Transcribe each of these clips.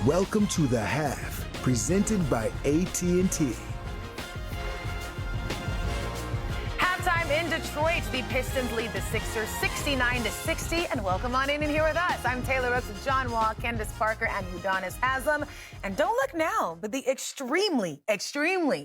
Welcome to The Half, presented by AT&T. Halftime in Detroit, the Pistons lead the Sixers 69-60. And welcome on in and here with us. I'm Taylor Rooks with John Wall, Candace Parker, and Udonis Haslam. And don't look now, but the extremely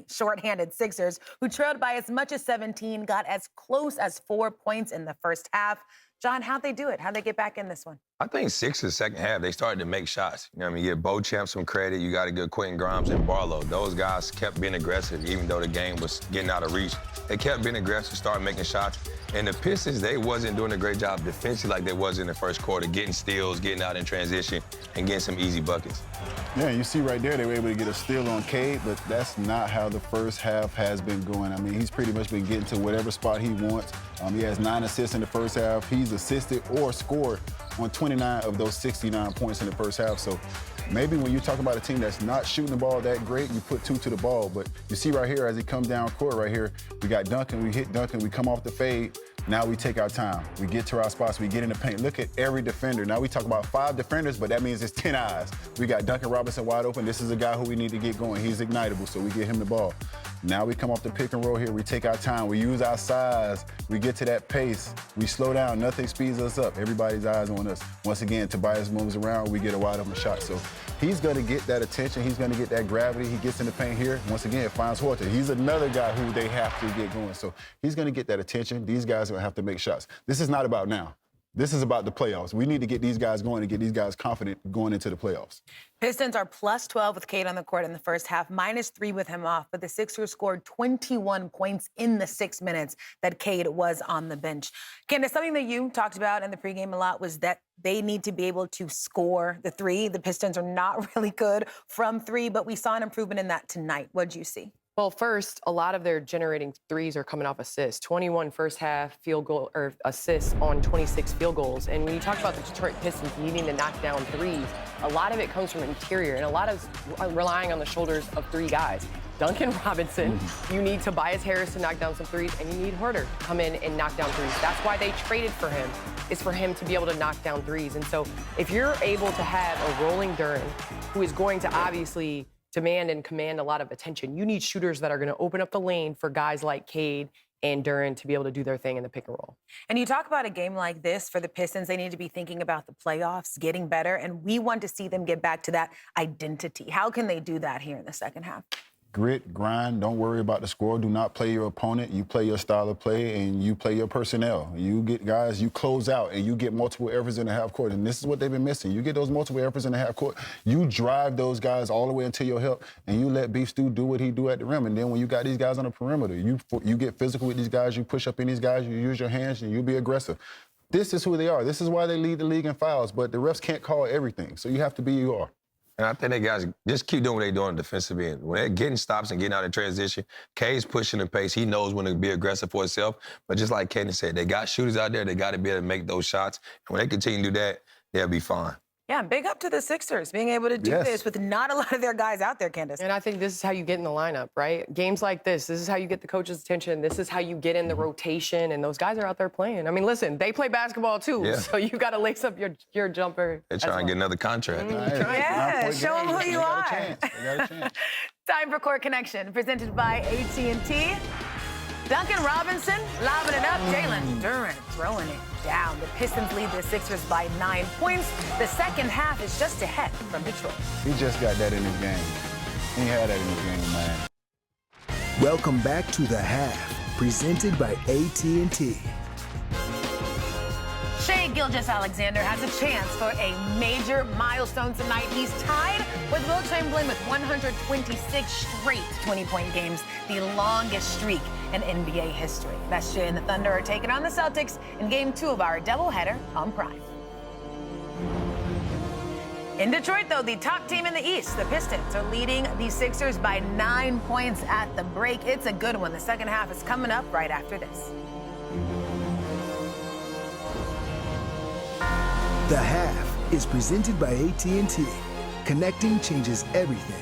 shorthanded Sixers, who trailed by as much as 17, got as close as 4 points in the first half. John, how'd they do it? How'd they get back in this one? I think Sixers second half, they started to make shots. You know what I mean? You give Beauchamp some credit. You got to give Quentin Grimes and Barlow. Those guys kept being aggressive, even though the game was getting out of reach. They kept being aggressive, started making shots. And the Pistons, they wasn't doing a great job defensively like they was in the first quarter, getting steals, getting out in transition, and getting some easy buckets. Yeah, you see right there, they were able to get a steal on Cade, but that's not how the first half has been going. I mean, he's pretty much been getting to whatever spot he wants. He has 9 assists in the first half. He's assisted or scored on 29 of those 69 points in the first half. So maybe when you talk about a team that's not shooting the ball that great, you put 2 to the ball. But you see right here, as he comes down court right here, we got Duncan, we hit Duncan, we come off the fade. Now we take our time. We get to our spots. We get in the paint. Look at every defender. Now we talk about 5 defenders, but that means it's 10 eyes. We got Duncan Robinson wide open. This is a guy who we need to get going. He's ignitable, so we get him the ball. Now we come off the pick and roll here. We take our time. We use our size. We get to that pace. We slow down. Nothing speeds us up. Everybody's eyes on us. Once again, Tobias moves around. We get a wide open shot. So he's going to get that attention. He's going to get that gravity. He gets in the paint here. Once again, finds Horton. He's another guy who they have to get going. So he's going to get that attention. These guys are going to have to make shots. This is not about now. This is about the playoffs. We need to get these guys going and get these guys confident going into the playoffs. Pistons are plus 12 with Cade on the court in the first half, minus 3 with him off, but the Sixers scored 21 points in the 6 minutes that Cade was on the bench. Candace, something that you talked about in the pregame a lot was that they need to be able to score the 3. The Pistons are not really good from 3, but we saw an improvement in that tonight. What did you see? Well, first, a lot of their generating threes are coming off assists. 21 first half field goal or assists on 26 field goals. And when you talk about the Detroit Pistons needing to knock down threes, a lot of it comes from interior and a lot of relying on the shoulders of 3 guys. Duncan Robinson, you need Tobias Harris to knock down some threes, and you need Huerter to come in and knock down threes. That's why they traded for him, is for him to be able to knock down threes. And so if you're able to have a rolling Duren, who is going to obviously demand and command a lot of attention, you need shooters that are going to open up the lane for guys like Cade and Duren to be able to do their thing in the pick and roll. And you talk about a game like this for the Pistons, they need to be thinking about the playoffs, getting better, and we want to see them get back to that identity. How can they do that here in the second half? Grit, grind, don't worry about the score. Do not play your opponent. You play your style of play, and you play your personnel. You get guys, you close out, and you get multiple efforts in the half court, and this is what they've been missing. You get those multiple efforts in the half court, you drive those guys all the way into your help, and you let Beef Stew do what he do at the rim. And then when you got these guys on the perimeter, you get physical with these guys, you push up in these guys, you use your hands, and you be aggressive. This is who they are. This is why they lead the league in fouls, but the refs can't call everything, so you have to be who you are. And I think they guys just keep doing what they're doing defensive end. When they're getting stops and getting out in transition, Cade's pushing the pace. He knows when to be aggressive for himself. But just like Candace said, they got shooters out there. They got to be able to make those shots. And when they continue to do that, they'll be fine. Yeah, big up to the Sixers being able to do this with not a lot of their guys out there, Candace. And I think this is how you get in the lineup, right? Games like this is how you get the coach's attention. This is how you get in the rotation, and those guys are out there playing. I mean, listen, they play basketball too, so you got to lace up your jumper. They're trying to get another contract. Yeah, show them who you are. They got a chance. Time for Court Connection, presented by AT&T. Duncan Robinson lobbing it up. Jalen Duren throwing it down. The Pistons lead the Sixers by 9 points. The second half is just ahead from Detroit. He just got that in his game. He had that in his game, man. Welcome back to The Half, presented by AT&T. Shai Gilgeous-Alexander has a chance for a major milestone tonight. He's tied with Will Chamberlain with 126 straight 20-point games, the longest streak in NBA history. That's Shai and the Thunder are taking on the Celtics in Game 2 of our doubleheader on Prime. In Detroit, though, the top team in the East, the Pistons, are leading the Sixers by 9 points at the break. It's a good one. The second half is coming up right after this. The Half is presented by AT&T. Connecting changes everything.